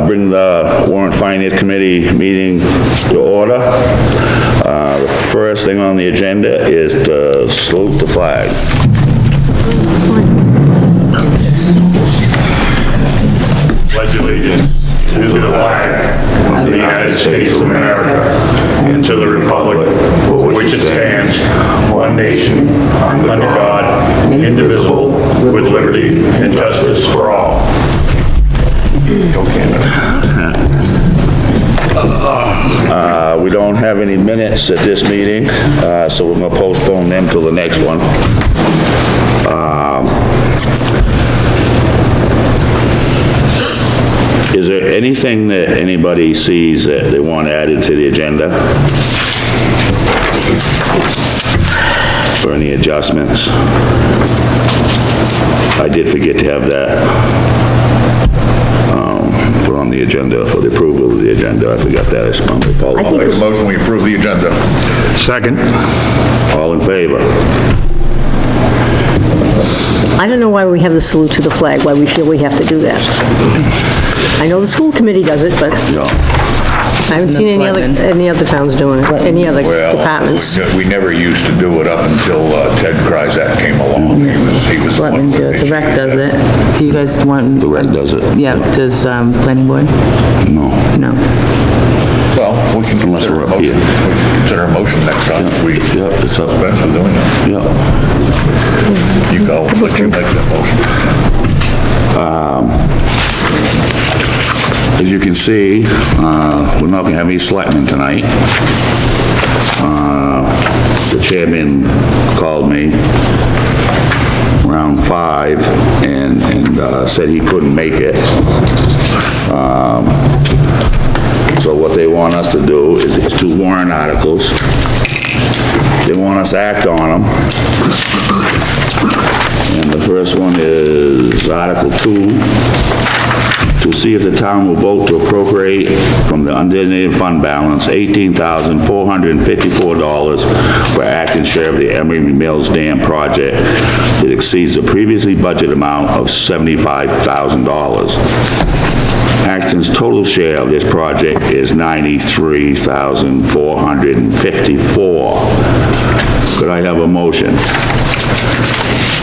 Bring the Warrant Finance Committee meeting to order. The first thing on the agenda is to salute the flag. Pledge allegiance to the flag of the United States of America and to the republic for which it stands, one nation, under God, indivisible, with liberty and justice for all. We don't have any minutes at this meeting, so we're going to postpone them till the next one. Is there anything that anybody sees that they want added to the agenda? Or any adjustments? I did forget to have that put on the agenda for the approval of the agenda. I forgot that. I spun my apologies. I'll make a motion, we approve the agenda. Second. All in favor? I don't know why we have the salute to the flag, why we feel we have to do that. I know the school committee does it, but No. I haven't seen any other towns doing it, any other departments. We never used to do it up until Ted Kryzak came along. He was the one Selectmen do it, the rec does it. Do you guys want? The rec does it? Yeah, does planning board? No. No. Well, we can Unless consider we're a up motion. here. We can consider a motion next time. Yeah, it's up. Spence for doing it. Yeah. I'll let you make that motion. As you can see, we're not going to have any selectmen tonight. The chairman called me around 5 and said he couldn't make it. So what they want us to do is 2 warrant articles. They want us to act on them. And the first one is Article 2, to see if the town will vote to appropriate from the undesignated fund balance $18,454 for Acton's share of the Emery Mills Dam project that exceeds the previously budgeted amount of $75,000. Acton's total share of this project is $93,454. Could I have a motion?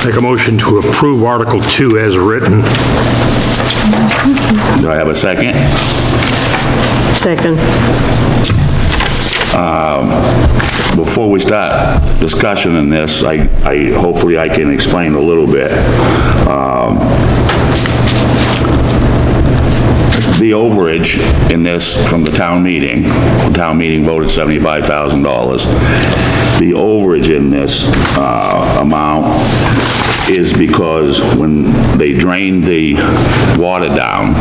Make a motion to approve Article 2 as written. Do I have a second? Second. Before we start discussion in this, hopefully I can explain a little bit. The overage in this from the town meeting voted $75,000. The overage in this amount is because when they drained the water down,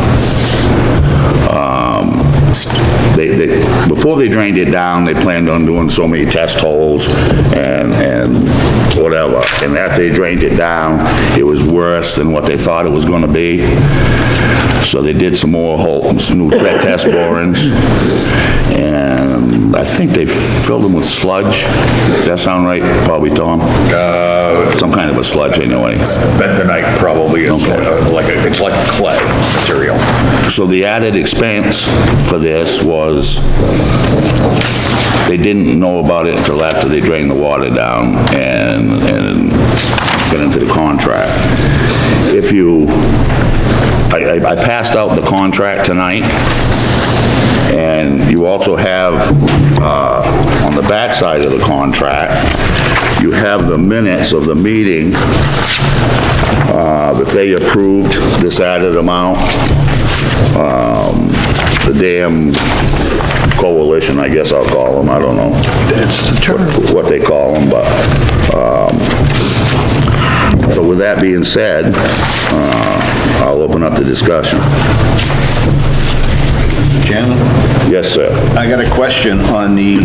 before they drained it down, they planned on doing so many test holes and whatever. And after they drained it down, it was worse than what they thought it was going to be. So they did some more new test borings, and I think they filled them with sludge. Does that sound right? Probably, Tom? Some kind of a sludge, anyway. Bentonite probably is it's like a clay material. So the added expense for this was, they didn't know about it until after they drained the water down and got into the contract. I passed out the contract tonight, and you also have, on the back side of the contract, you have the minutes of the meeting, that they approved this added amount. The damn coalition, I guess I'll call them, I don't know. That's the term. What they call them, but, so with that being said, I'll open up the discussion. Chairman, Yes, sir. I got a question on the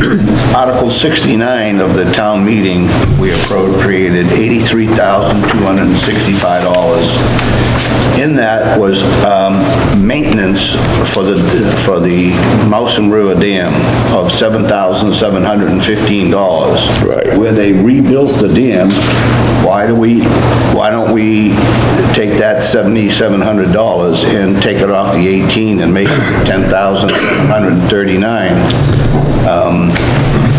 Article 69 of the town meeting. We appropriated $83,265. In that was maintenance maintenance for the Mouse and River Dam of $7,715. Right. Where they rebuilt the dam, why don't we take that $7,700 and take it off the 18 and make it $10,739?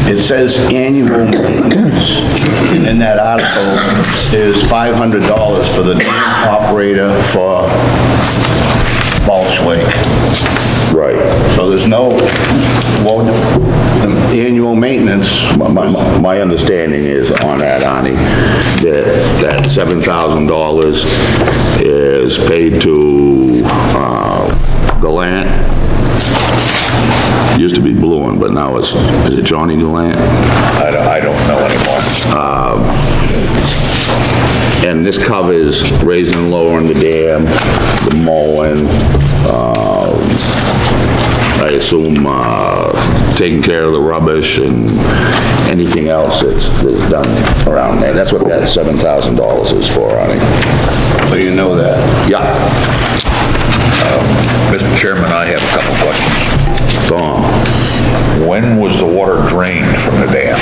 It says annual maintenance in that article is $500 for the dam operator for Balch Lake. Right. So there's no, well, annual maintenance. My understanding is on that, Arnie, that $7,000 is paid to, Gallant. Used to be Bluen, but now is it Johnny Gallant? I don't know anymore. And this covers raising and lowering the dam, the mowing, I assume, taking care of the rubbish and anything else that's done around there. That's what that $7,000 is for, Arnie. So you know that. Yeah. Mr. Chairman, I have a couple questions. Tom. When was the water drained from the dam?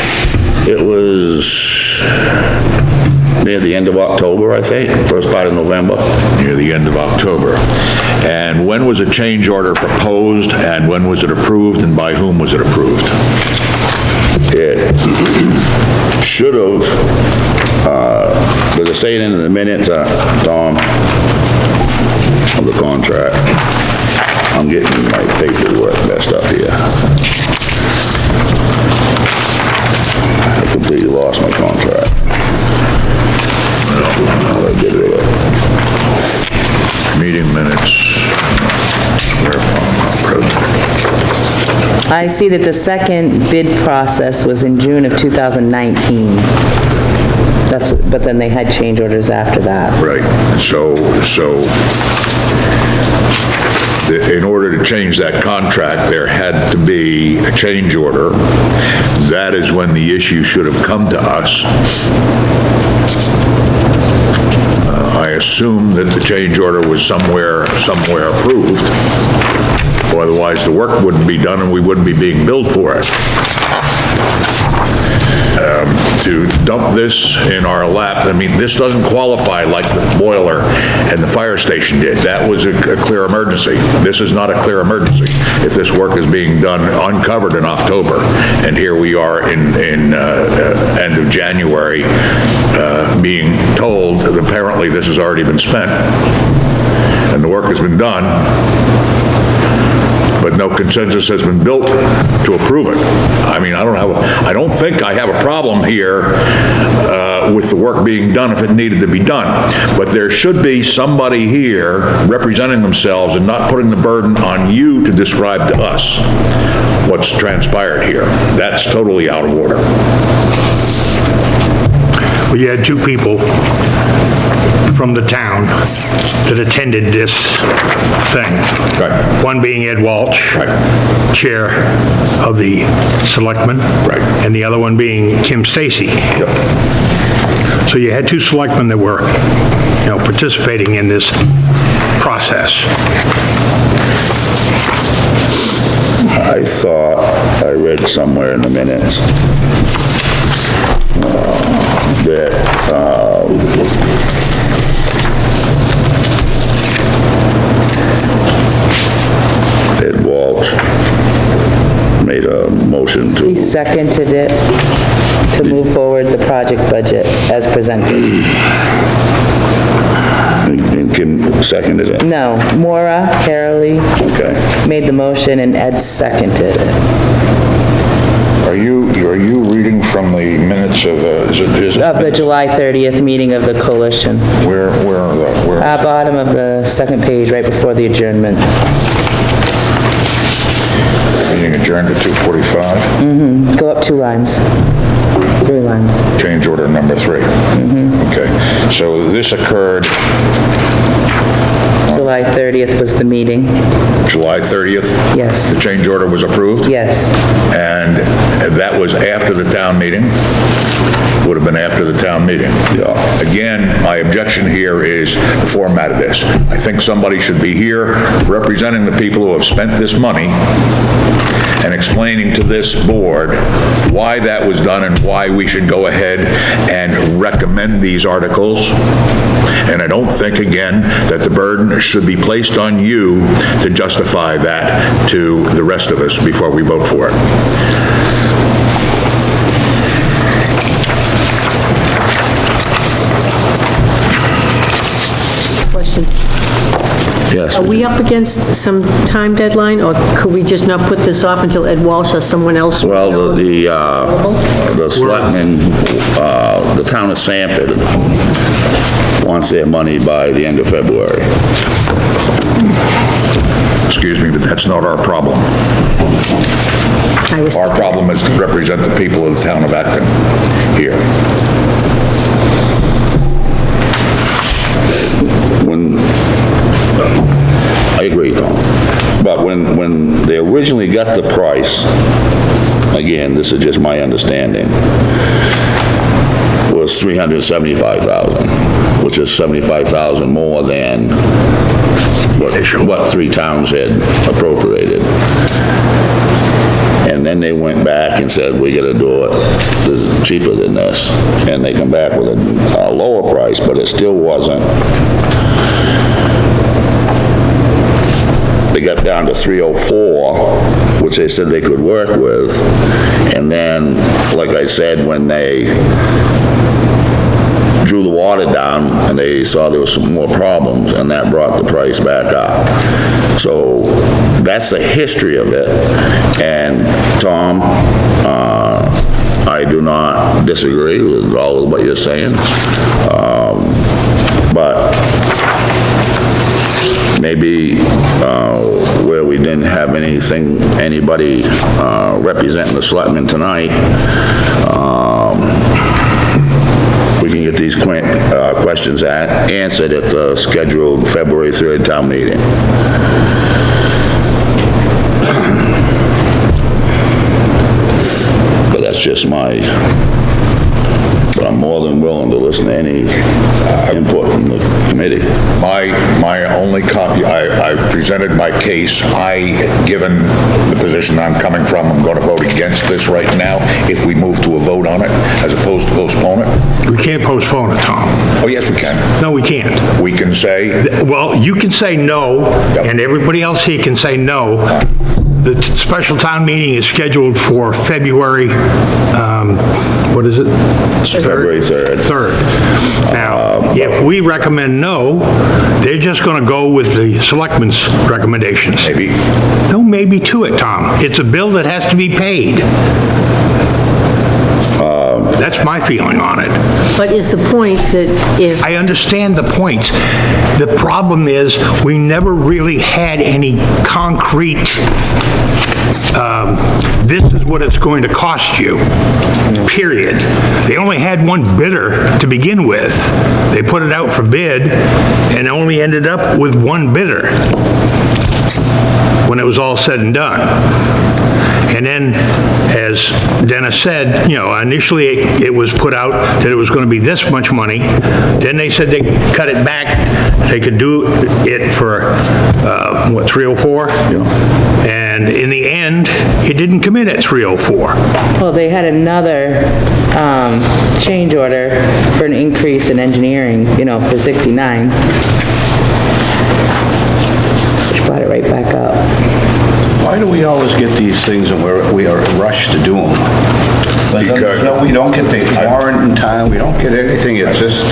It was near the end of October, I think, first part of November. Near the end of October. And when was a change order proposed, and when was it approved, and by whom was it approved? It should have, there's a saying in the minutes, Tom, of the contract. I'm getting my paperwork messed up here. I completely lost my contract. I'll get rid of it. Meeting minutes. I see that the second bid process was in June of 2019. But then they had change orders after that. Right. So in order to change that contract, there had to be a change order. That is when the issue should have come to us. I assume that the change order was somewhere approved, or otherwise the work wouldn't be done and we wouldn't be being billed for it. To dump this in our lap, I mean, this doesn't qualify like the boiler and the fire station did. That was a clear emergency. This is not a clear emergency. If this work is being done uncovered in October, and here we are in end of January, being told that apparently this has already been spent, and the work has been done, but no consensus has been built to approve it. I mean, I don't think I have a problem here with the work being done if it needed to be done. But there should be somebody here representing themselves and not putting the burden on you to describe to us what's transpired here. That's totally out of order. Well, you had two people from the town that attended this thing. Right. One being Ed Walsh, Right. Chair of the Selectmen. Right. And the other one being Kim Stacy. Yep. So you had two selectmen that were, participating in this process. I thought I read somewhere in the minutes that Ed Walsh made a motion He to, seconded it to move forward the project budget as presented. and Kim seconded it. No, Maura Harley Okay. made the motion and Ed seconded it. Are you reading from the minutes of, is it? Of the July 30th meeting of the coalition. Where are the, where? Bottom of the second page, right before the adjournment. Meeting adjourned at 2:45? Go up 2 lines. 3 lines. Change order number 3. Okay, so this occurred July July 30th was the meeting. July 30th? Yes. The change order was approved? Yes. And that was after the town meeting? Would have been after the town meeting. Yeah. Again, my objection here is the format of this. I think somebody should be here representing the people who have spent this money and explaining to this board why that was done and why we should go ahead and recommend these articles. And I don't think, again, that the burden should be placed on you to justify that to the rest of us before we vote for it. Question. Yes. Are we up against some time deadline, or could we just not put this off until Ed Walsh or someone else? Well, available? the selectmen, the town of Sanford wants their money by the end of February. Excuse me, but that's not our problem. I was Our problem is to represent the people of the town of Acton here. I agree, Tom. But when they originally got the price, again, this is just my understanding, was $375,000, which is $75,000 more than what three towns had appropriated. And then they went back and said, we gotta do it, this is cheaper than this. And they come back with a lower price, but it still wasn't. They got down to 304, which they said they could work with. And then, like I said, when they drew the water down and they saw there was some more problems, and that brought the price back up. So that's the history of it. And Tom, I do not disagree with all of what you're saying. But maybe where we didn't have anybody representing the selectmen tonight, we can get these questions answered at the scheduled February 3rd town meeting. But that's just but I'm more than willing to listen to any input from the committee. My only copy, I presented my case. Given the position I'm coming from, I'm going to vote against this right now if we move to a vote on it as opposed to postpone it. We can't postpone it, Tom. Oh, yes, we can. No, we can't. We can say, Well, you can say no, and everybody else here can say no. The special town meeting is scheduled for February, what is it? February 3rd. 3rd. Now, if we recommend no, they're just going to go with the selectmen's recommendations. maybe, No, maybe to it, Tom. It's a bill that has to be paid. That's my feeling on it. But is the point that if, I understand the points. The problem is, we never really had any concrete, this is what it's going to cost you, period. They only had one bidder to begin with. They put it out for bid and only ended up with one bidder when it was all said and done. And then, as Dennis said, initially it was put out that it was going to be this much money. Then they said they cut it back. They could do it for, 304? Yeah. And in the end, it didn't come in at 304. Well, they had another change order for an increase in engineering, for 69. Which brought it right back up. Why do we always get these things and we are rushed to do them? But then Because- no, we don't get the warrant in time, we don't get anything, it's just,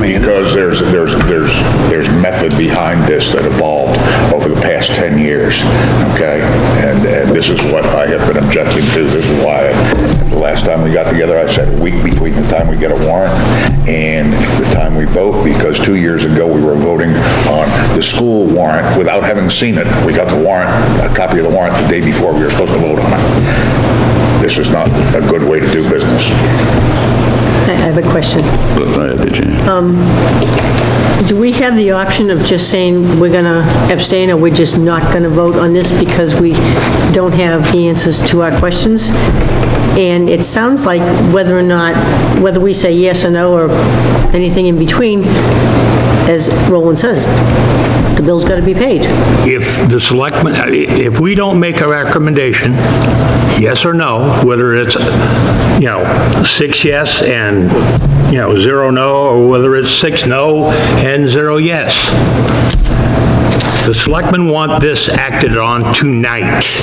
because there's method behind this that evolved over the past 10 years, okay? And this is what I have been objecting to. This is why the last time we got together, I said a week between the time we get a warrant and the time we vote, because 2 years ago, we were voting on the school warrant without having seen it. We got the warrant, a copy of the warrant the day before we were supposed to vote on it. This is not a good way to do business. I have a question. Go ahead, Virginia. Do we have the option of just saying we're going to abstain, or we're just not going to vote on this because we don't have the answers to our questions? And it sounds like whether we say yes or no, or anything in between, as Roland says, the bill's got to be paid. If the selectmen, if we don't make a recommendation, yes or no, whether it's, 6 yes and, 0 no, or whether it's 6 no and 0 yes. The selectmen want this acted on tonight,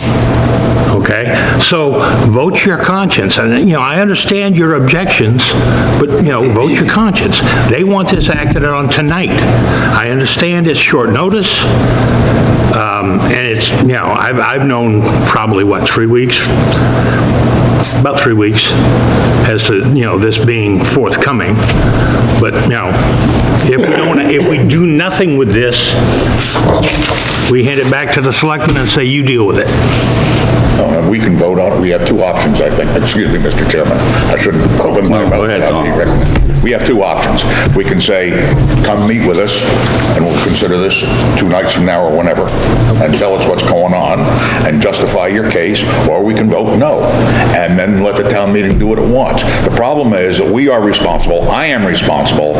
okay? So vote your conscience, and, I understand your objections, but, vote your conscience. They want this acted on tonight. I understand it's short notice, and it's, I've known probably, 3 weeks? About 3 weeks as to, this being forthcoming. But, if we do nothing with this, we hand it back to the selectmen and say, you deal with it. We can vote on it. We have two options, I think. Excuse me, Mr. Chairman. I shouldn't open my mouth. Go ahead, Tom. We have two options. We can say, come meet with us, and we'll consider this 2 nights from now or whenever, and tell us what's going on, and justify your case, or we can vote no, and then let the town meeting do what it wants. The problem is that we are responsible, I am responsible,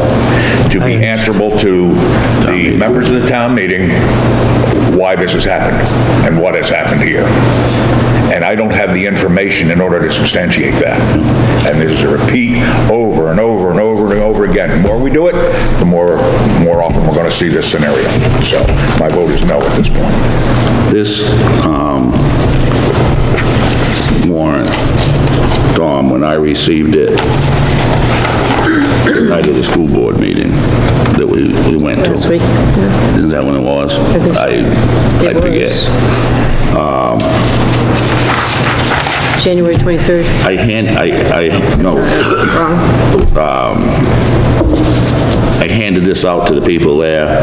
to be answerable to the members of the town meeting why this has happened, and what has happened here. And I don't have the information in order to substantiate that. And this is a repeat over and over and over and over again. The more we do it, the more often we're going to see this scenario. So my vote is no at this point. This warrant, Tom, when I received it, the night of the school board meeting that we went to. Last week, yeah. Isn't that when it was? I think so. I forget. January 23rd. I handed this out to the people there,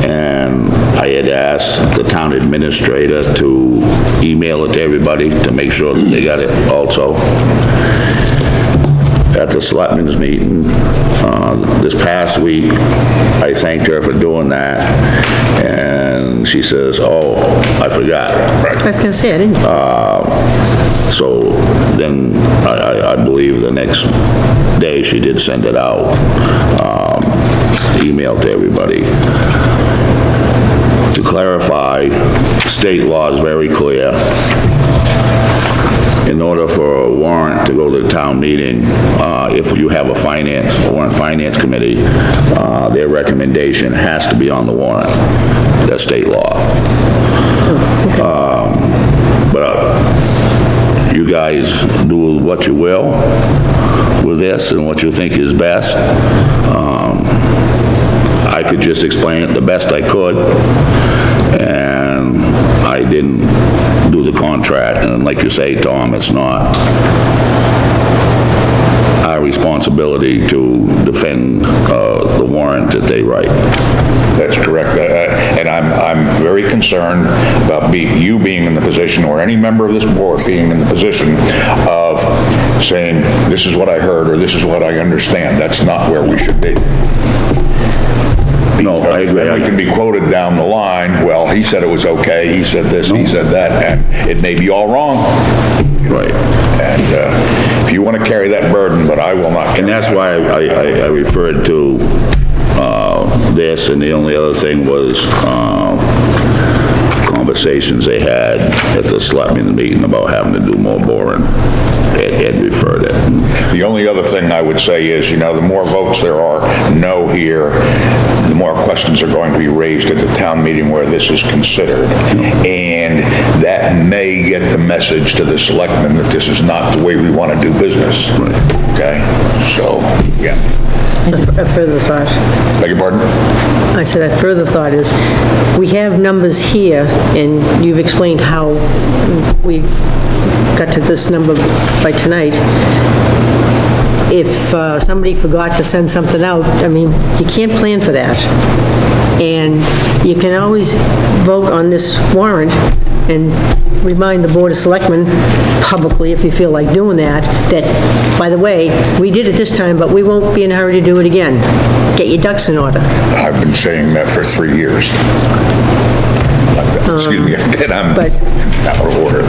and I had asked the town administrator to email it to everybody to make sure that they got it also. At the selectmen's meeting this past week, I thanked her for doing that, and she says, oh, I forgot. I was going to say, I didn't. So then I believe the next day she did send it out, email to everybody. To clarify, state law is very clear. In order for a warrant to go to the town meeting, if you have a warrant finance committee, their recommendation has to be on the warrant. That's state law. But you guys do what you will with this and what you think is best. I could just explain it the best I could, and I didn't do the contract, and like you say, Tom, it's not our responsibility to defend the warrant that they write. That's correct. And I'm very concerned about you being in the position, or any member of this board being in the position of saying, this is what I heard, or this is what I understand. That's not where we should be. No, I agree. Then we can be quoted down the line, well, he said it was okay, he said this, he said that, and it may be all wrong. Right. And if you want to carry that burden, but I will not carry And that's that. why I referred to this, and the only other thing was conversations they had at the selectmen's meeting about having to do more boring. Ed referred it. The only other thing I would say is, the more votes there are no here, the more questions are going to be raised at the town meeting where this is considered. And that may get the message to the selectmen that this is not the way we want to do business. Okay? So, yeah. A further thought. Beg your pardon? I said a further thought is, we have numbers here, and you've explained how we got to this number by tonight. if somebody forgot to send something out, I mean, you can't plan for that. And you can always vote on this warrant and remind the Board of Selectmen publicly, if you feel like doing that, by the way, we did it this time, but we won't be in a hurry to do it again. Get your ducks in order. I've been saying that for 3 years. Excuse me, and I'm but- out of order.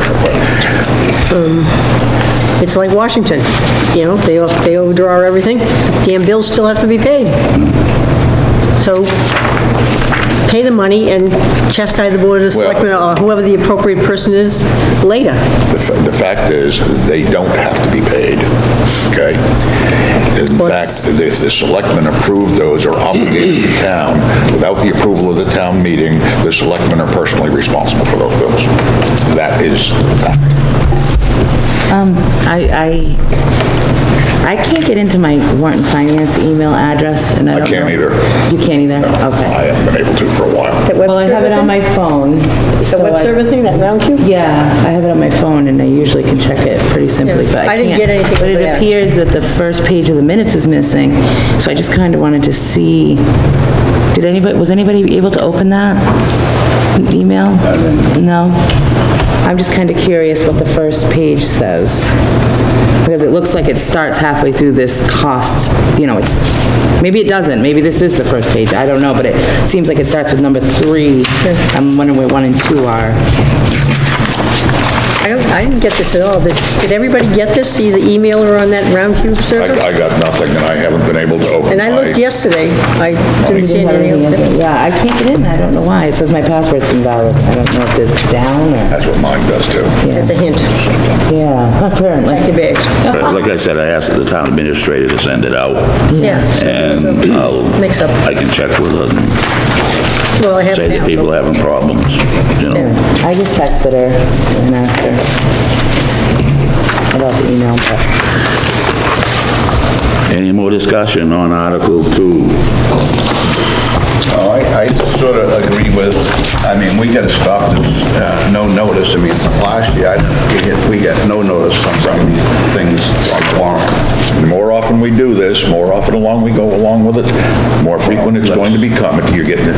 It's like Washington, you know, they overdraw everything, damn bills still have to be paid. So, pay the money and chastise the Board of Selectmen or whoever the appropriate person is later. The fact is, they don't have to be paid, okay? In fact, if the selectmen approve those or obligated the town, without the approval of the town meeting, the selectmen are personally responsible for those bills. That is the fact. I can't get into my Warrant and Finance email address, and I don't know. can't either. You can't either? Okay. I haven't been able to for a while. Well, I have it on my phone. The web server thing, that round cube? Yeah, I have it on my phone, and I usually can check it pretty simply, but I didn't can't. get anything But over it that. appears that the first page of the minutes is missing, so I just kind of wanted to see, was anybody able to open that email? No? I'm just kind of curious what the first page says, because it looks like it starts halfway through this cost, you know, maybe it doesn't, maybe this is the first page, I don't know, but it seems like it starts with number 3. I'm wondering where 1 and 2 are. I didn't get this at all. Did everybody get this, see the email or on that round cube server? I got nothing, and I haven't been able to open And I looked yesterday, I didn't see anything. Yeah, I can't get in, I don't know why, it says my password's invalid, I don't know if it's down or, That's what mine does too. It's a hint. yeah, apparently. Pack your bags. Like I said, I asked the town administrator to send it out, Yeah. and Mix up. I can check with her and Well, I have say that now. people are having problems, you know? I just texted her and asked her about the email, but Any more discussion on Article 2? Oh, I sort of agree with, I mean, we gotta stop this, no notice. I mean, last year, we got no notice on some of these things on the warrant. The more often we do this, more often we go along with it, more frequent it's going to become. You're getting,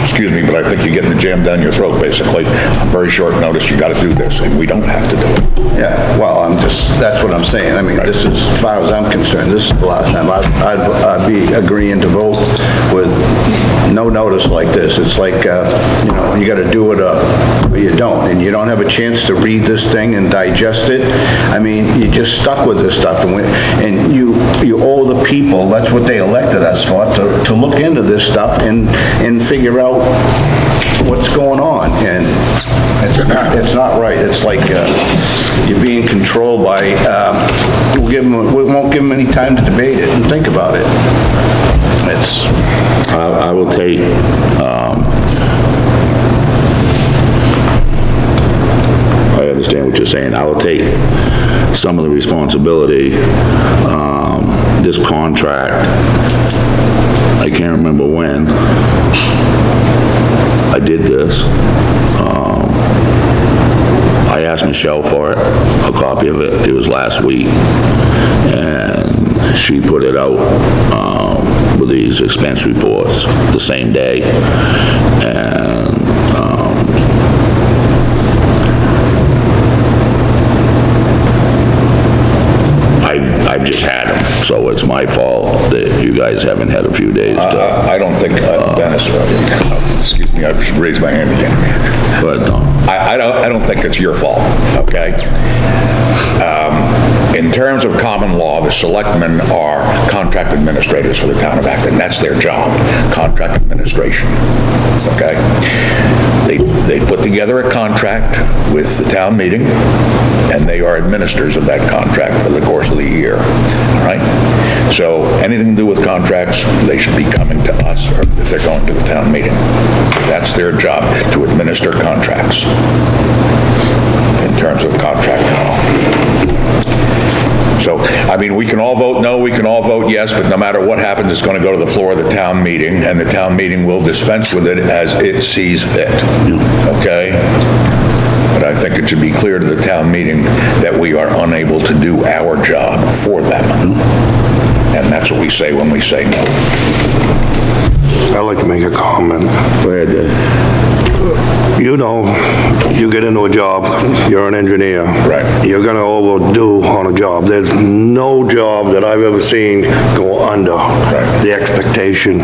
excuse me, but I think you're getting the jam down your throat, basically. On very short notice, you gotta do this, and we don't have to do it. Yeah, well, that's what I'm saying. I mean, this is, as far as I'm concerned, this is the last time I'd be agreeing to vote with no notice like this. It's like, you know, you gotta do it or you don't, and you don't have a chance to read this thing and digest it. I mean, you're just stuck with this stuff, and you owe the people, that's what they elected us for, to look into this stuff and figure out what's going on, and it's not right. It's like you're being controlled by, we won't give them any time to debate it and think about it. It's... I will take, I understand what you're saying. I will take some of the responsibility. This contract, I can't remember when I did this. I asked Michelle for it, a copy of it. It was last week. And she put it out with these expense reports the same day. And I've just had them, so it's my fault that you guys haven't had a few days to... I don't think, Dennis, excuse me, I should raise my hand again. But, I don't think it's your fault, okay? In terms of common law, the selectmen are contract administrators for the town of Acton. That's their job, contract administration, okay? They put together a contract with the town meeting, and they are administrators of that contract for the course of the year, all right? So anything to do with contracts, they should be coming to us, or if they're going to the town meeting. That's their job, to administer contracts in terms of contract law. So, I mean, we can all vote no, we can all vote yes, but no matter what happens, it's going to go to the floor of the town meeting, and the town meeting will dispense with it as it sees fit, okay? But I think think it should be clear to the town meeting that we are unable to do our job for them. And that's what we say when we say no. I'd like to make a comment. Go ahead, Dave. You know, you get into a job, you're an engineer. Right. You're gonna overdo on a job. There's no job that I've ever seen go under the expectation.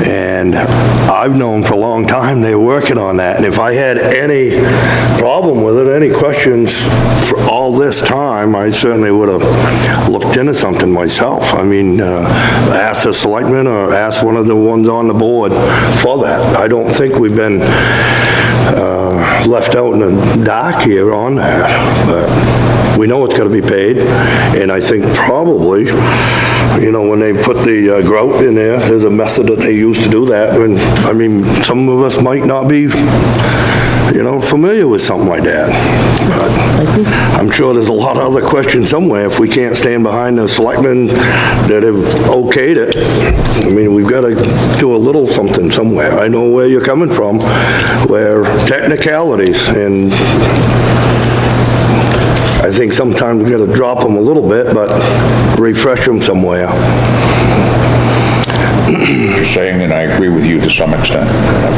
And I've known for a long time they're working on that. And if I had any problem with it, any questions for all this time, I certainly would have looked into something myself. I mean, asked a selectman or asked one of the ones on the board for that. I don't think we've been left out in the dark here on that, but we know it's got to be paid, and I think probably, you know, when they put the grout in there, there's a method that they use to do that, and, I mean, some of us might not be, you know, familiar with something like that, but I'm sure there's a lot of other questions somewhere if we can't stand behind the selectmen that have okayed it. I mean, we've got to do a little something somewhere. I know where you're coming from, where technicalities, and I think sometimes we got to drop them a little bit, but refresh them somewhere. You're saying, and I agree with you to some extent,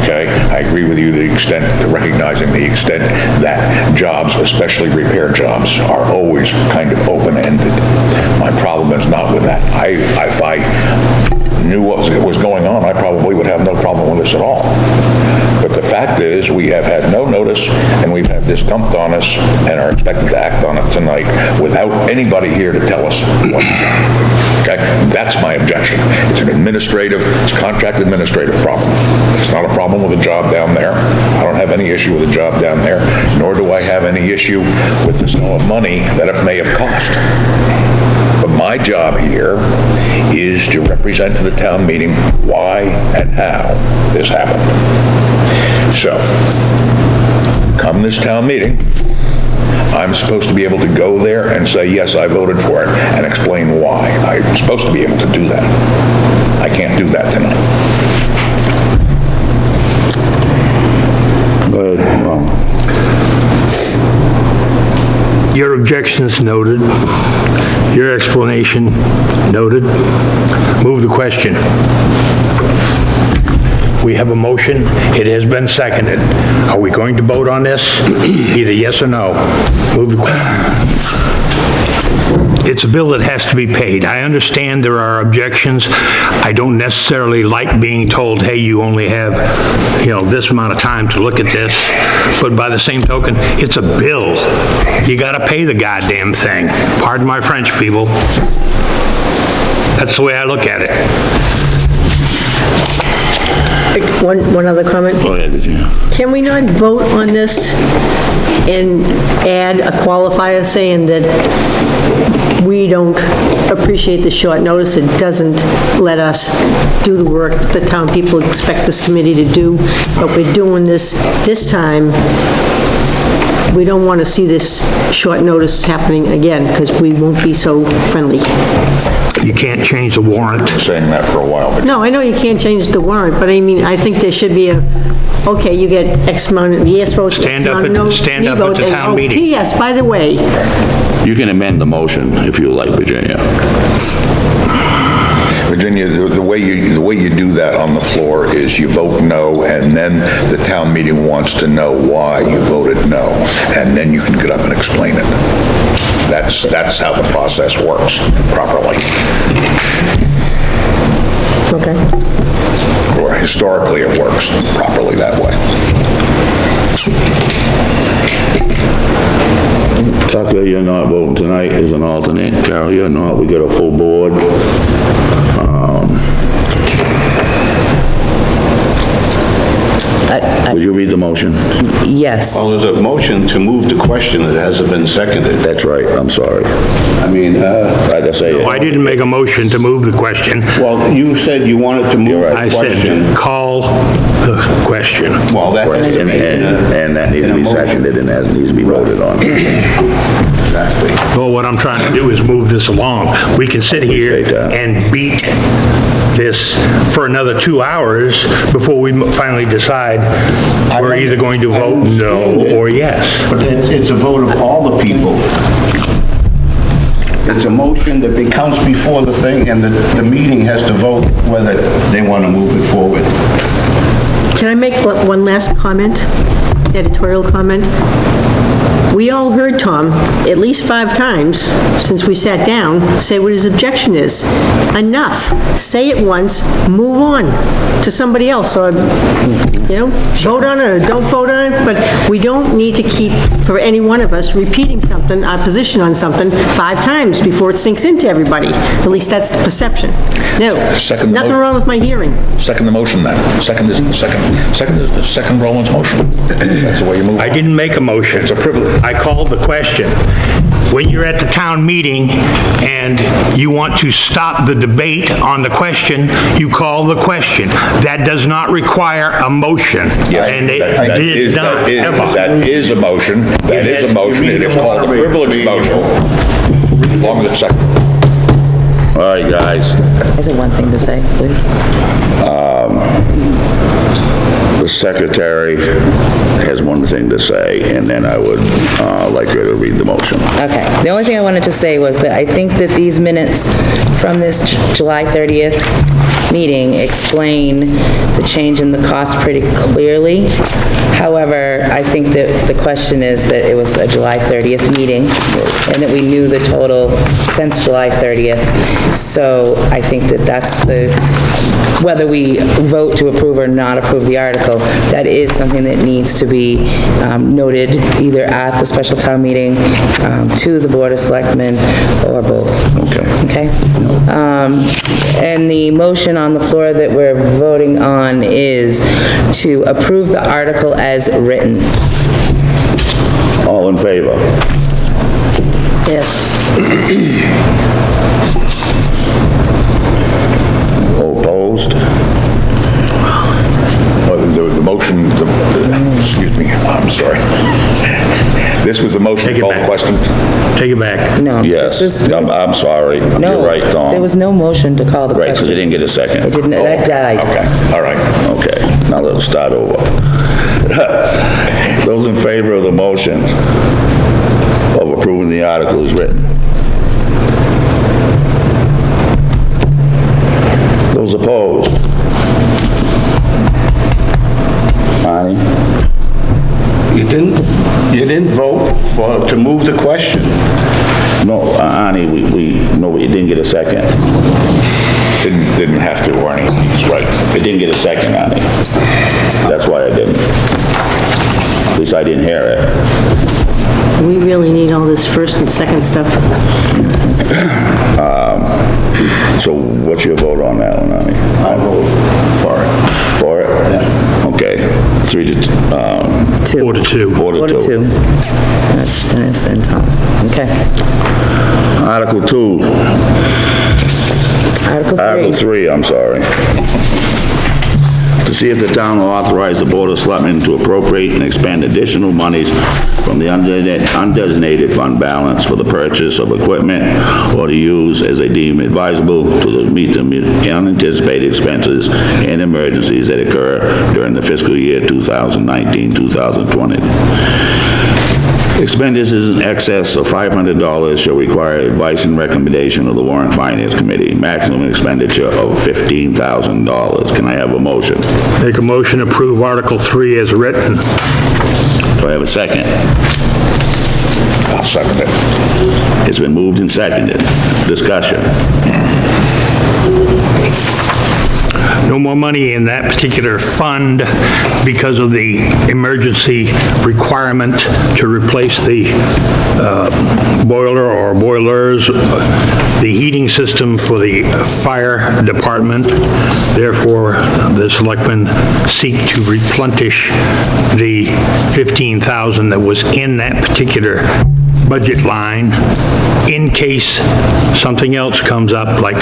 okay? I agree with you to the extent, recognizing the extent that jobs, especially repair jobs, are always kind of open-ended. My problem is not with that. If I knew what was going on, I probably would have no problem with this at all. But the fact is, we have had no notice, and we've had this dumped on us, and are expected to act on it tonight without anybody here to tell us what. Okay? That's my objection. It's an it's contract administrative problem. It's not a problem with a job down there. I don't have any issue with a job down there, nor do I have any issue with the sum of money that it may have cost. But my job here is to represent to the town meeting why and how this happened. So, come this town meeting, I'm supposed to be able to go there and say, yes, I voted for it, and explain why. I'm supposed to be able to do that. I can't do that tonight. Your objections noted. Your explanation noted. Move the question. We have a motion. It has been seconded. Are we going to vote on this? Either yes or no. Move the question. It's a bill that has to be paid. I understand there are objections. I don't necessarily like being told, hey, you only have, you know, this amount of time to look at this. But by the same token, it's a bill. You gotta pay the goddamn thing. Pardon my French, people. That's the way I look at it. One other comment. Go ahead, Virginia. Can we not vote on this and add a qualifier saying that we don't appreciate the short notice? It doesn't let us do the work the town people expect this committee to do, but we're doing this time. We don't want to see this short notice happening again, because we won't be so friendly. You can't change the warrant. I've been saying that for a while, but No, I know you can't change the warrant, but I mean, I think there should be okay, you get X amount of yes votes, X Stand up amount of at- no stand nay up at votes, the and, town meeting. P.S., by the way, You can amend the motion if you like, Virginia. Virginia, the way you do that on the floor is you vote no, and then the town meeting wants to know why you voted no, and then you can get up and explain it. That's how the process works properly. okay. Or historically, it works properly that way. Tucker, you're not voting tonight as an alternate. Carol, you're not. We got a full board. Would you read the motion? Yes. Well, there's a motion to move the question that hasn't been seconded. That's right, I'm sorry. I mean, I just say it. I didn't make a motion to move the question. well, you said you wanted to move You're right. I the question. said, call the question. Well, that And that needs to be seconded, and that needs to be voted on. Exactly. Well, what I'm trying to do is move this along. We can sit here Appreciate that. and beat this for another 2 hours before we finally decide we're either going to vote no or yes. But it's a vote of all the people. It's a motion that comes before the thing, and the meeting has to vote whether they want to move it forward. Can I make one last comment, editorial comment? We all heard Tom, at least 5 times since we sat down, say what his objection is. Enough. Say it once, move on to somebody else, or, vote on it or don't vote on it, but we don't need to keep, for any one of us, repeating something, our position on something 5 times before it sinks into everybody. At least that's the perception. No, Second the nothing mo- wrong with my hearing. Second the motion then. Second Roland's motion. That's the way you move on. I didn't make a motion. It's a privilege. I called the question. When you're at the town meeting and you want to stop the debate on the question, you call the question. That does not require a motion. Yes, And it that did not ever. That is a motion. That is a motion. It is called a privilege motion. As long as it's second. All right, guys. Is there one thing to say, please? The secretary has one thing to say, and then I would like her to read the motion. Okay. The only thing I wanted to say was that I think that these minutes from this July 30th meeting explain the change in the cost pretty clearly. However, I think that the question is that it was a July 30th meeting, and that we knew the total since July 30th. So I think that that's whether we vote to approve or not approve the article, that is something that needs to be noted either at the special town meeting, to the Board of Selectmen, or both. Okay? And the motion on the floor that we're voting on is to approve the article as written. All in favor? Yes. All opposed? The motion, excuse me, I'm sorry. This was the motion Take to it call the back. question? Take it back. No. Yes. this is- I'm sorry. No, You're right, Tom. there was no motion to call the Right, because question. it didn't get a second. It didn't, that died. Okay, all right. Okay, now let's start over. Those in favor of the motion of approving the article as written? Those opposed? Bonnie? You didn't vote to move the question. No, Ani, no, it didn't get a second. Didn't have to, Arnie, he's right. It didn't get a second, Ani. That's why I didn't. At least I didn't hear it. We really need all this first and second stuff. So what's your vote on that one, Ani? I vote for it. For it? Yeah. Okay, 3 to, 4 to 2. 4 to 2. 4 to 2. That's Dennis and Tom. Okay. Article 2, Article 3. Article 3, I'm sorry. To see if the town will authorize the Board of Selectmen to appropriate and expend additional monies from the undesignated fund balance for the purchase of equipment or to use as they deem advisable to meet the unanticipated expenses and emergencies that occur during the fiscal year 2019-2020. Expenditures in excess of $500 shall require advice and recommendation of the Warrant and Finance Committee. Maximum expenditure of $15,000. Can I have a motion? Make a motion to approve Article 3 as written. Do I have a second? I'll second it. It's been moved and seconded. Discussion. No more money in that particular fund because of the emergency requirement to replace the boiler or boilers, the heating system for the fire department. Therefore, the selectmen seek to replenish the $15,000 that was in that particular budget line in case something else comes up like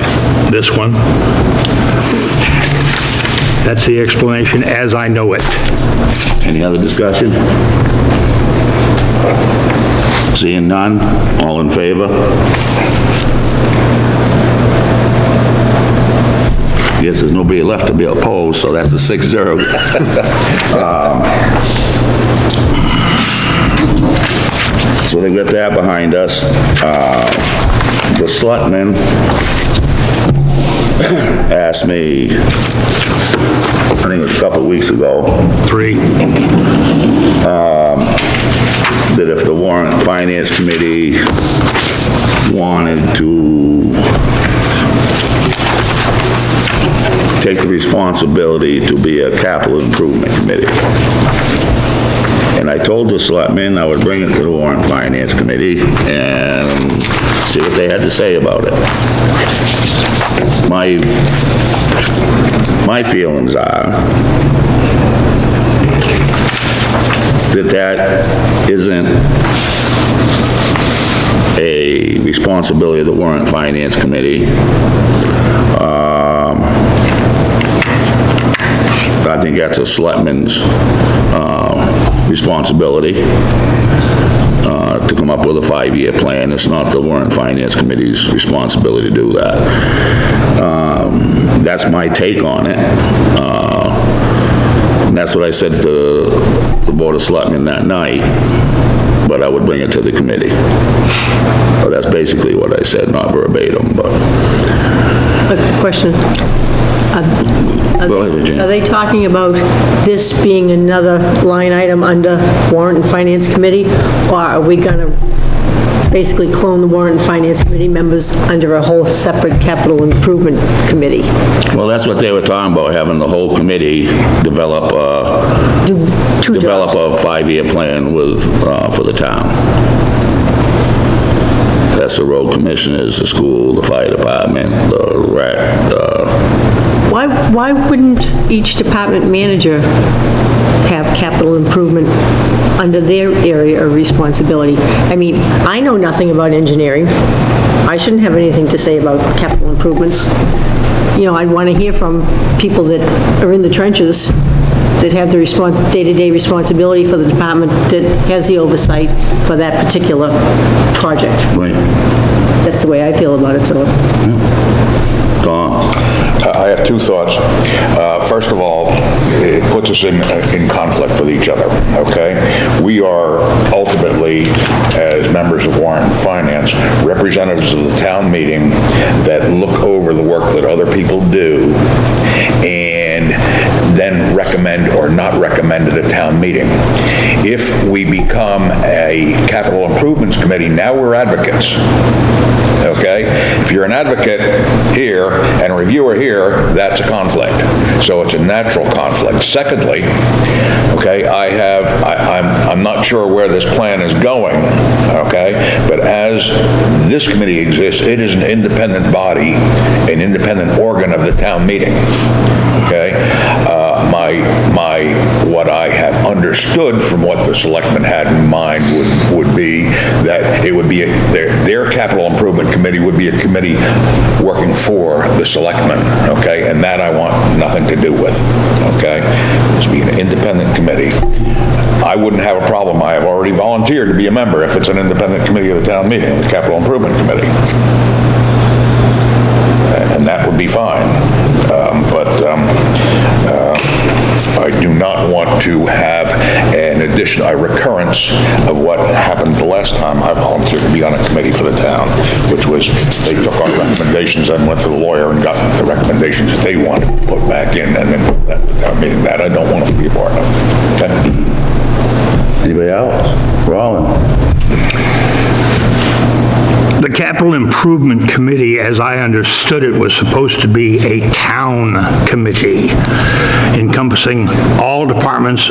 this one. That's the explanation as I know it. Any other discussion? Seeing none, all in favor? Guess there's nobody left to be opposed, so that's a 6-0. So they got that behind us. The selectmen asked me, I think it was a couple of weeks ago, 3. that if the Warrant and Finance Committee wanted to take the responsibility to be a capital improvement committee. And I told the selectmen I would bring it to the Warrant and Finance Committee and see what they had to say about it. My feelings are that isn't a responsibility of the Warrant and Finance Committee. I think that's a selectman's responsibility to come up with a 5-year plan. It's not the Warrant and Finance Committee's responsibility to do that. That's my take on it. And that's what I said to the Board of Selectmen that night, but I would bring it to the committee. So that's basically what I said, not verbatim, but... A question. Go ahead, Virginia. Are they talking about this being another line item under Warrant and Finance Committee? Or are we gonna basically clone the Warrant and Finance Committee members under a whole separate capital improvement committee? Well, that's what they were talking about, having the whole committee develop a 5-year plan with, for the town. That's the road commissioners, the school, the fire department, the rec, Why wouldn't each department manager have capital improvement under their area of responsibility? I mean, I know nothing about engineering. I shouldn't have anything to say about capital improvements. You know, I'd want to hear from people that are in the trenches, that have the day-to-day responsibility for the department that has the oversight for that particular project. right? That's the way I feel about it, so. Tom? I have two thoughts. First of all, it puts us in conflict with each other, okay? We are ultimately, as members of Warrant and Finance, representatives of the town meeting that look over the work that other people do and then recommend or not recommend to the town meeting. If we become a capital improvements committee, now we're advocates. Okay? If you're an advocate here and a reviewer here, that's a conflict. So it's a natural conflict. Secondly, okay, I'm not sure where this plan is going, okay? But as this committee exists, it is an independent body, an independent organ of the town meeting, okay? What I have understood from what the selectmen had in mind would be that it would be, their capital improvement committee would be a committee working for the selectmen, okay? And that I want nothing to do with, okay? It's be an independent committee. I wouldn't have a problem. I have already volunteered to be a member if it's an independent committee of the town meeting, the capital improvement committee. And that would be fine. I do not want to have a recurrence of what happened the last time I volunteered to be on a committee for the town, which was they took our recommendations and went to the lawyer and got the recommendations that they wanted to put back in and then put that to the town meeting. That I don't want to be a part of. Okay? Anybody else? Roland? The Capital Improvement Committee, as I understood it, was supposed to be a town committee encompassing all departments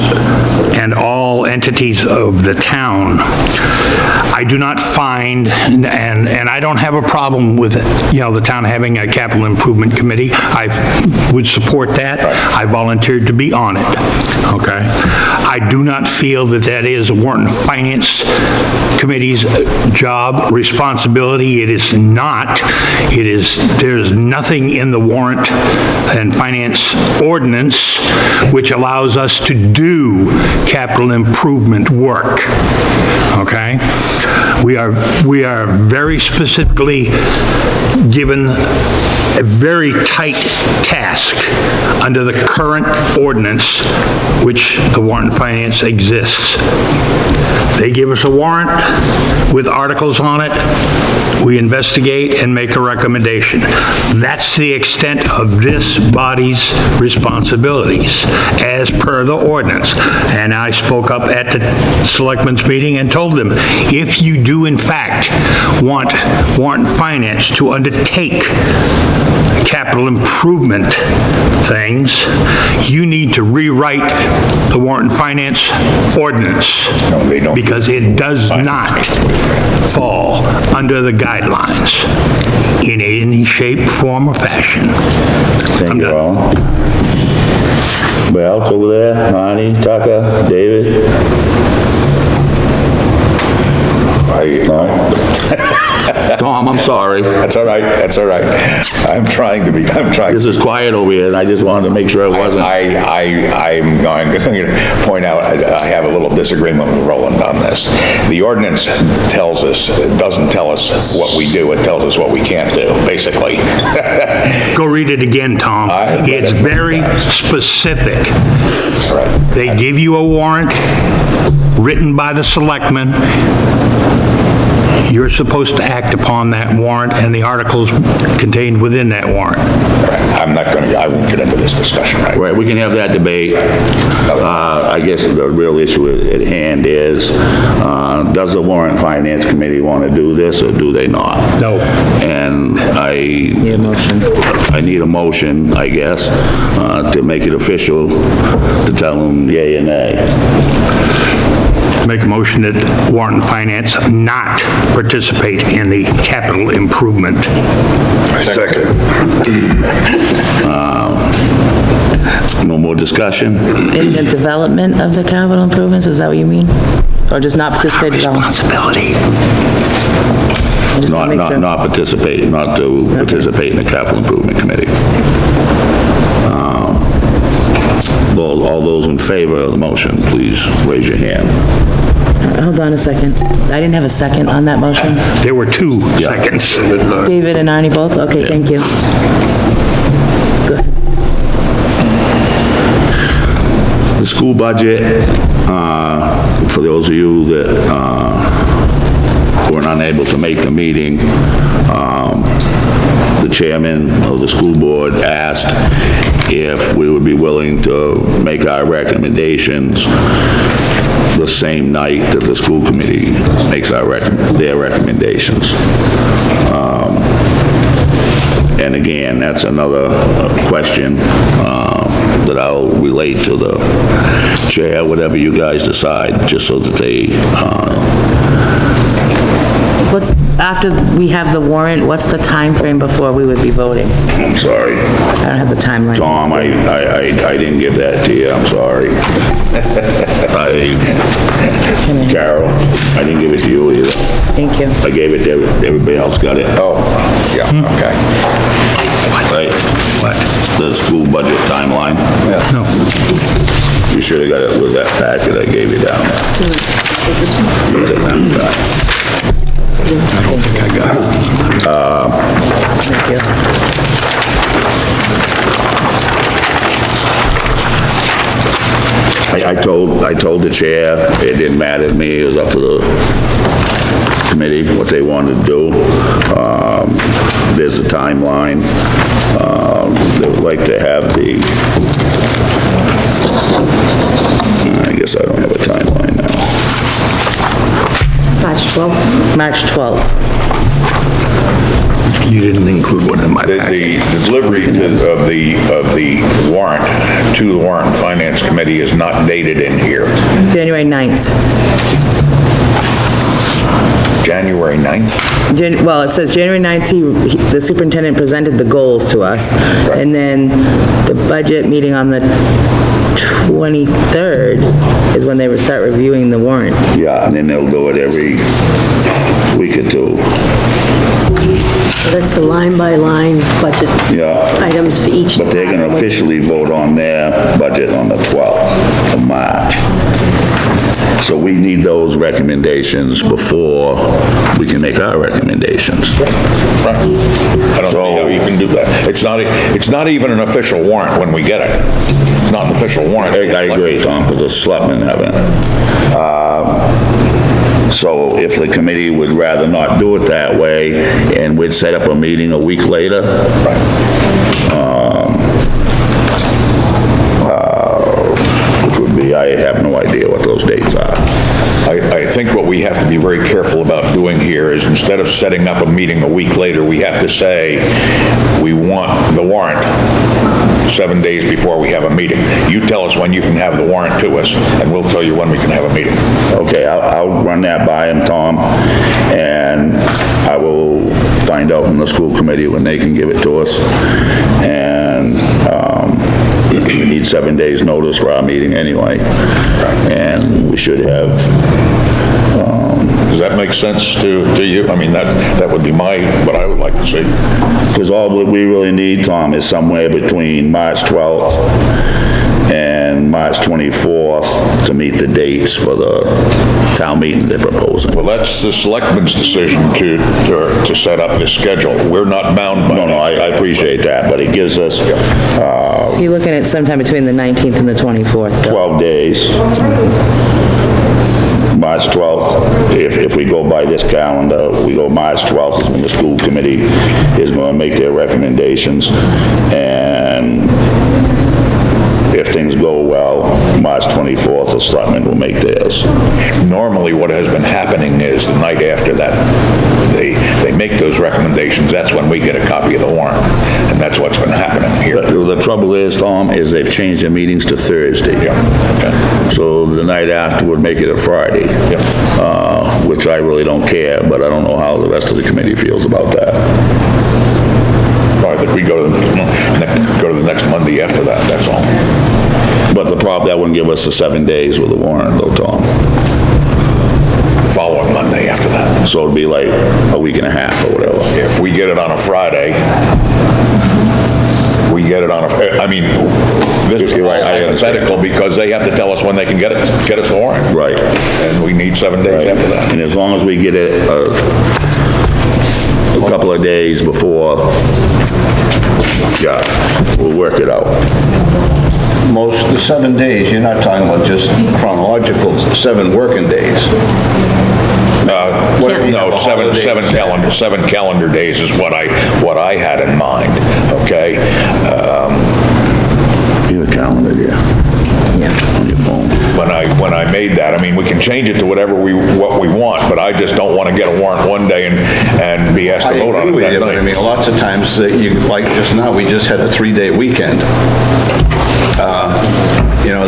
and all entities of the town. I do not find, and I don't have a problem with, the town having a Capital Improvement Committee. I would support that. I volunteered to be on it, okay? I do not feel that that is a Warrant and Finance Committee's job, responsibility. It is not. There's nothing in the Warrant and Finance ordinance which allows us to do capital improvement work, okay? We are very specifically given a very tight task under the current ordinance, which the Warrant and Finance exists. They give us a warrant with articles on it, we investigate and make a recommendation. That's the extent of this body's responsibilities, as per the ordinance. And I spoke up at the selectmen's meeting and told them, if you do in fact want Warrant and Finance to undertake capital improvement things, you need to rewrite the Warrant and Finance ordinance. No, they don't. Because it does not fall under the guidelines in any shape, form, or fashion. Thank you, Ron. Anybody else over there? Lonnie, Tucker, David? Tom, I'm sorry. That's all right, that's all right. I'm trying. This is quiet over here, and I just wanted to make sure it wasn't. I'm going to point out, I have a little disagreement with Roland on this. The ordinance tells us, doesn't tell us what we do, it tells us what we can't do, basically. Go read it again, Tom. It's very specific. All right. They give you a warrant written by the selectmen. You're supposed to act upon that warrant and the articles contained within that warrant. I won't get into this discussion right now. Right, we can have that debate. I guess the real issue at hand is, does the Warrant and Finance Committee want to do this, or do they not? No. And Need a motion. I need a motion, I guess, to make it official, to tell them yay and nay. Make a motion that Warrant and Finance not participate in the capital improvement. Second. No more discussion? In the development of the capital improvements, is that what you mean? Or just not participate at all? Responsibility. I just wanna make sure. Not participate, not to participate in the capital improvement committee. All those in favor of the motion, please raise your hand. Hold on a second. I didn't have a second on that motion. There were 2 Yeah. seconds. David and Arnie both? Okay, thank you. Good. The school budget, for those of you that were unable to make the meeting, the chairman of the school board asked if we would be willing to make our recommendations the same night that the school committee makes their recommendations. And again, that's another question that I'll relate to the chair, whatever you guys decide, just so that they, After we have the warrant, what's the time frame before we would be voting? I'm sorry. I don't have the timeline. Tom, I didn't give that to you, I'm sorry. Carol, I didn't give it to you either. Thank you. I gave it to everybody else, got it? Oh, yeah, okay. Right? What? The school budget timeline? No. You should have got it with that packet I gave you down there. You didn't have that. I don't think I got it. Thank you. I told the chair, it didn't matter to me, it was up to the committee, what they wanted to do. There's a timeline. They would like to have I guess I don't have a timeline now. March 12th. March 12th. You didn't include one in my The packet. delivery of the warrant to the Warrant and Finance Committee is not dated in here. January 9th. January 9th? Well, it says January 9th, the superintendent presented the goals to us. And then the budget meeting on the 23rd is when they would start reviewing the warrant. Yeah, and then they'll do it every week or two. So that's the line-by-line budget Yeah. items for each. But they're gonna officially vote on their budget on the 12th of March. So we need those recommendations before we can make our recommendations. Right. I don't know how you can do that. It's not even an official warrant when we get it. It's not an official warrant. I agree, Tom, because the selectmen haven't. So if the committee would rather not do it that way, and we'd set up a meeting a week later, which would be, I have no idea what those dates are. I think what we have to be very careful about doing here is instead of setting up a meeting a week later, we have to say, we want the warrant 7 days before we have a meeting. You tell us when you can have the warrant to us, and we'll tell you when we can have a meeting. Okay, I'll run that by him, Tom, and I will find out from the school committee when they can give it to us. And, we need 7 days' notice for our meeting anyway. And we should have, Does that make sense to you? I mean, that would be what I would like to see. because all we really need, Tom, is somewhere between March 12th and March 24th to meet the dates for the town meeting they're proposing. Well, that's the selectmen's decision to set up this schedule. We're not bound by that. No, I appreciate that, but it gives us, So you're looking at sometime between the 19th and the 24th. so- 12 days. March 12th, if we go by this calendar, we go March 12th is when the school committee is going to make their recommendations. And if things go well, March 24th, the selectmen will make theirs. Normally, what has been happening is the night after that, they make those recommendations, that's when we get a copy of the warrant, and that's what's been happening here. The trouble is, Tom, is they've changed their meetings to Thursday. Yeah, okay. So the night after would make it a Friday. Which I really don't care, but I don't know how the rest of the committee feels about that. Well, I think we go to the next Monday after that, that's all. But the problem, that wouldn't give us the 7 days with the warrant though, Tom. The following Monday after that. So it'd be like a week and a half or whatever. If we get it on a Friday, I mean, this is You're right, I understand. hypothetical because they have to tell us when they can get us the warrant. Right. And we need 7 days after that. And as long as we get it a couple of days before, yeah, we'll work it out. The 7 days, you're not talking about just chronological 7 working days. No, seven calendar days is what I had in mind, okay? You have a calendar, yeah, on your phone. When I made that, I mean, we can change it to what we want, but I just don't want to get a warrant one day and be asked to vote on it I agree with that you, but I night. mean, lots of times, like just now, we just had a 3-day weekend.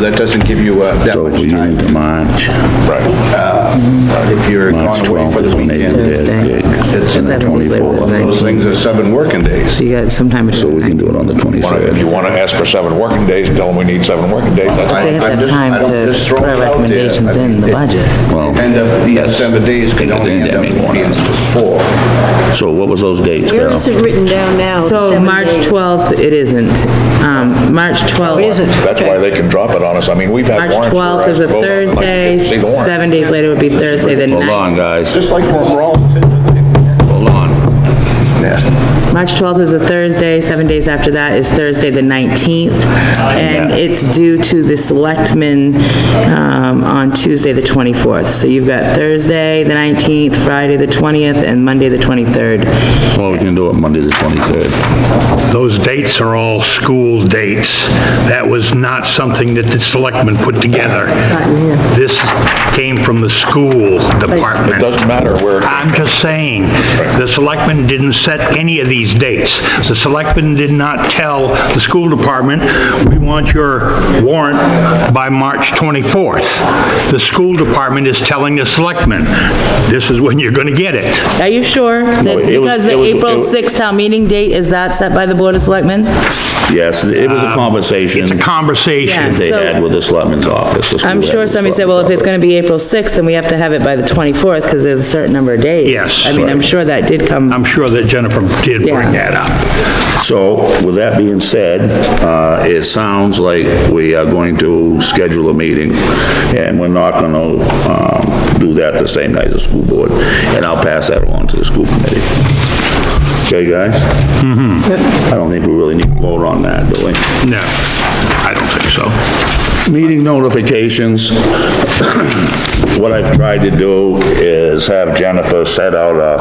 That doesn't give you that So if we much get time. into March, Right. If you're gone March away 12th for is the when they did weekend, their gig, it's and the 7 days later than 24th. that. those things are 7 working days. So you got sometime So between, we can do it on the If 23rd. you want to ask for 7 working days, tell them we need 7 working days, that's they fine. have to I'm have just- time I don't to just throw put it our out there. recommendations I mean, in the budget. Well, End up, the 7 days could only end up being 4. so what was those dates, Where Carol? is it written down now? So 7 March days? 12th, it isn't. March 12th. It isn't? That's why they can drop it on us. I mean, we've had March warrants. where 12th is a I vote on it, and I Thursday, didn't see the warrant. 7 days later would be Thursday the Hold 9th. on, guys, Just like we're all... hold on. March 12th is a Thursday, 7 days after that is Thursday the 19th, and it's due to the selectmen on Tuesday the 24th. So you've got Thursday the 19th, Friday the 20th, and Monday the 23rd. Well, we can do it Monday the 23rd. Those dates are all school dates. That was not something that the selectmen put together. This came from the school department. It doesn't matter where, I'm just saying, the selectmen didn't set any of these dates. The selectmen did not tell the school department, we want your warrant by March 24th. The school department is telling the selectmen, this is when you're going to get it. Are you sure? That it was- because the it was- April it was- 6th town meeting date, is that set by the Board of Selectmen? Yes, it was a conversation It's a conversation. they so- had with the selectmen's office. the school I'm had sure with the somebody said, well, if it's selectmen's going to be April 6th, then we have to have it by the 24th, because there's a certain number of days. Yes. I mean, I'm Right. sure that did come. I'm sure that Jennifer did bring that up. So, with that being said, it sounds like we are going to schedule a meeting, and we're not gonna, do that the same night as the school board, and I'll pass that along to the school committee. Okay, guys? I don't think we really need to vote on that, do we? No, I don't think so. Meeting notifications. What I've tried to do is have Jennifer set out a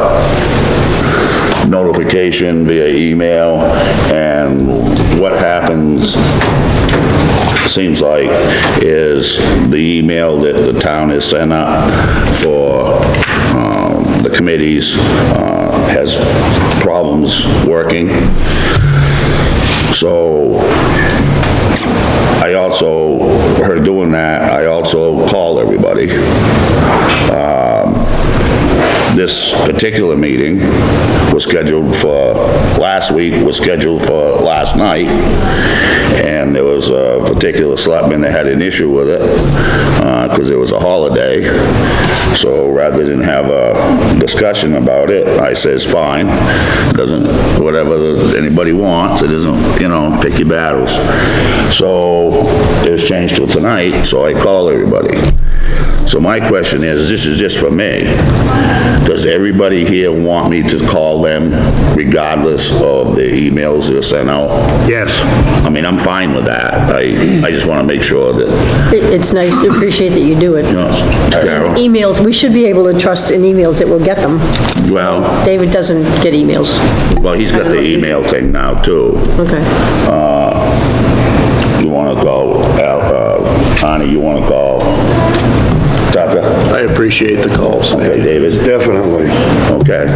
notification via email, and what happens, seems like, is the email that the town has sent up for the committees has problems working. So I also, her doing that, I also call everybody. This particular meeting was scheduled for last week, was scheduled for last night, and there was a particular selectman that had an issue with it, because it was a holiday. So rather than have a discussion about it, I says, fine, doesn't, whatever anybody wants, it isn't, you know, pick your battles. So it was changed till tonight, so I call everybody. So my question is, this is just for me, does everybody here want me to call them regardless of the emails that are sent out? Yes. I mean, I'm fine with that. I just want to make sure that, It's nice, we appreciate that you do it. you know, Carol, Emails, we should be able to trust in emails that we'll get them. well, David doesn't get emails. well, he's got the email thing now too. Okay. You want to call, Connie, you want to call Tucker? I appreciate the calls. Okay, David? Definitely. Okay.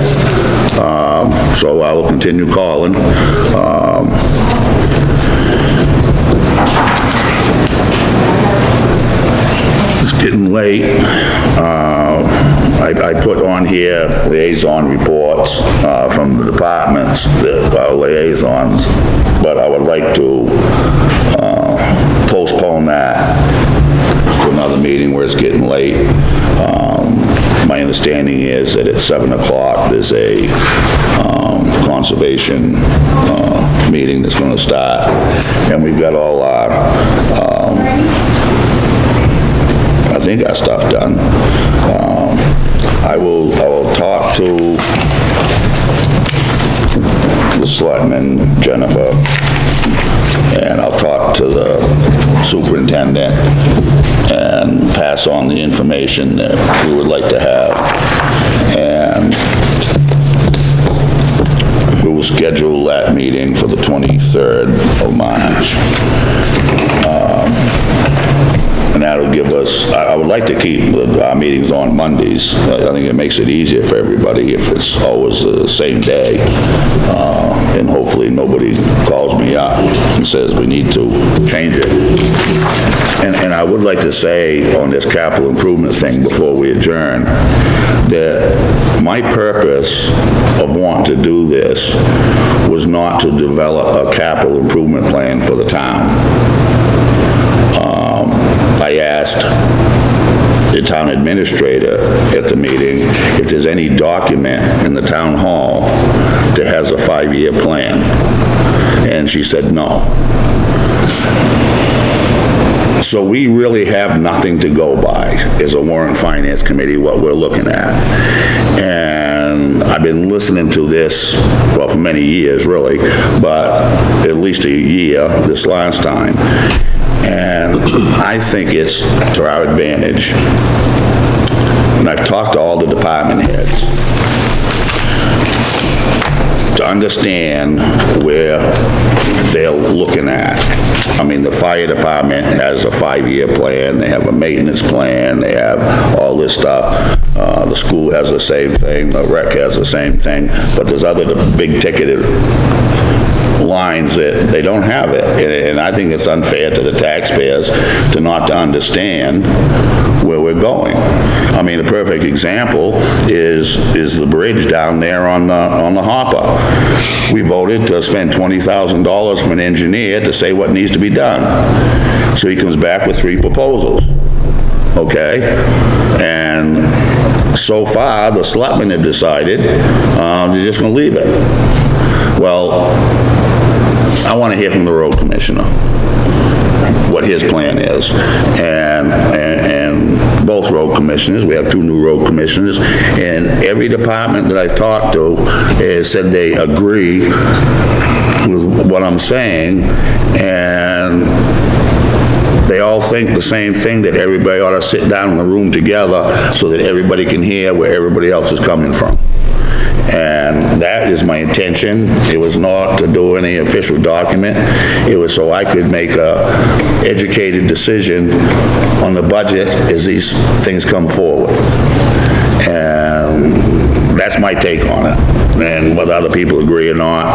So I will continue calling. It's getting late. I put on here liaison reports from the departments that are liaisons, but I would like to postpone that to another meeting where it's getting late. My understanding is that at 7 o'clock, there's a conservation meeting that's gonna start, and we've got all our, I think our stuff done. I will talk to the selectman, Jennifer, and I'll talk to the superintendent and pass on the information that we would like to have. And we will schedule that meeting for the 23rd of March. And that'll give us, I would like to keep our meetings on Mondays. I think it makes it easier for everybody if it's always the same day. And hopefully nobody calls me up and says we need to change it. And I would like to say on this capital improvement thing before we adjourn, that my purpose of wanting to do this was not to develop a capital improvement plan for the town. I asked the town administrator at the meeting if there's any document in the town hall that has a 5-year plan, and she said no. So we really have nothing to go by as a Warrant and Finance Committee, what we're looking at. And I've been listening to this, well, for many years, really, but at least a year this last time. And I think it's to our advantage. And I've talked to all the department heads to understand where they're looking at. I mean, the fire department has a 5-year plan, they have a maintenance plan, they have all this stuff. The school has the same thing, the rec has the same thing, but there's other big ticketed lines that they don't have it. And I think it's unfair to the taxpayers to not to understand where we're going. I mean, a perfect example is the bridge down there on the Hopper. We voted to spend $20,000 for an engineer to say what needs to be done. So he comes back with 3 proposals, okay? And so far, the selectmen have decided they're just gonna leave it. Well, I want to hear from the road commissioner, what his plan is. And both road commissioners, we have 2 new road commissioners, and every department that I've talked to has said they agree with what I'm saying, and they all think the same thing, that everybody ought to sit down in a room together so that everybody can hear where everybody else is coming from. And that is my intention. It was not to do any official document. It was so I could make a educated decision on the budget as these things come forward. And that's my take on it. And whether other people agree or not,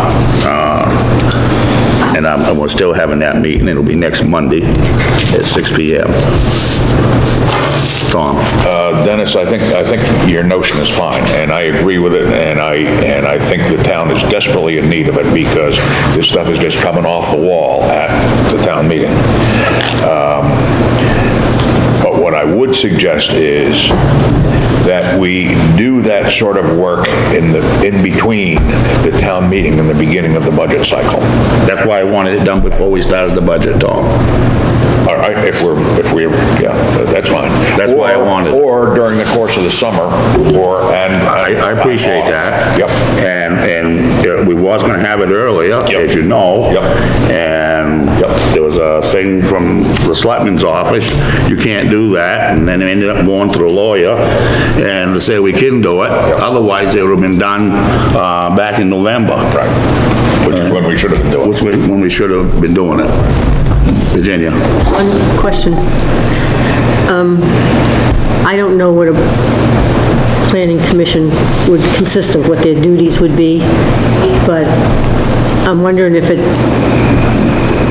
and we're still having that meeting. It'll be next Monday at 6 p.m. Tom? Dennis, I think your notion is fine, and I agree with it, and I think the town is desperately in need of it, because this stuff is just coming off the wall at the town meeting. But what I would suggest is that we do that sort of work in between the town meeting and the beginning of the budget cycle. That's why I wanted it done before we started the budget, Tom. All right, if we're, yeah, that's fine. That's why I wanted it. Or during the course of the summer, I appreciate that. Yep. And we was gonna have it earlier, as you know. Yep. And there was a thing from the selectman's office, you can't do that, and then they ended up going to the lawyer and to say we can do it. Otherwise, it would have been done, back in November. Right. Which is when we should have been doing it. Which when we should have been doing it. Virginia? One question. I don't know what a planning commission would consist of, what their duties would be, but I'm wondering if it,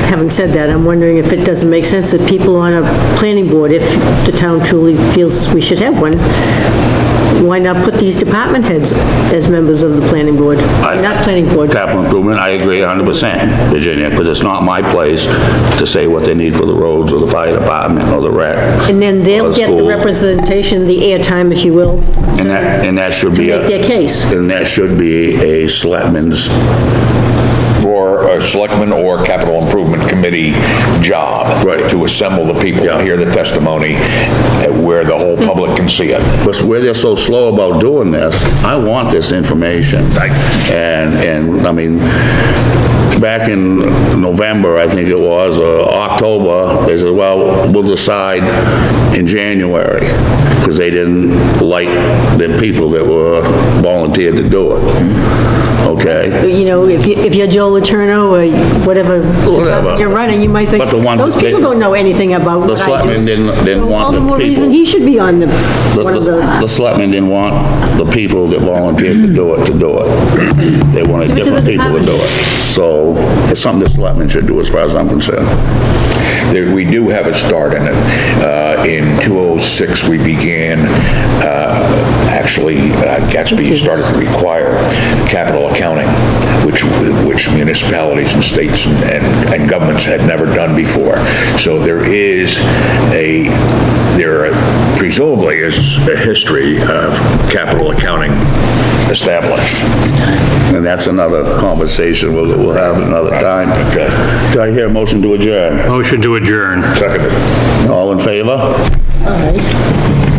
having said that, I'm wondering if it doesn't make sense that people on a planning board, if the town truly feels we should have one, why not put these department heads as members of the planning board? Not planning board. Capital improvement, I agree 100%, Virginia, because it's not my place to say what they need for the roads or the fire department or the rec. And then they'll or the get the school. representation, the airtime, if you will, And that should be to make their case. And that should be a selectman's, For a selectman or capital improvement committee job. Right. To assemble the people and hear the testimony where the whole public can see it. but where they're so slow about doing this, I want this information. And I mean, back in November, I think it was, or October, they said, well, we'll decide in January, because they didn't like the people that were volunteered to do it. Okay? You know, if you're Joe Letourneau or whatever department you're running, you might think, But the ones those that people didn't- don't know anything about The what I do. selectmen didn't want All the the more reason people. he should be on one of the... The selectmen didn't want the people that volunteered to do it. They wanted Give it to different the people to do it. So it's something the selectmen should do, as far as I'm concerned. We do have a start in it. In 2006, we began, actually, Gatsby started to require capital accounting, which municipalities and states and governments had never done before. So there presumably is a history of capital accounting established. And that's another conversation we'll have another time. Okay. Do I hear a motion to adjourn? Motion to adjourn. Seconded. All in favor? All right.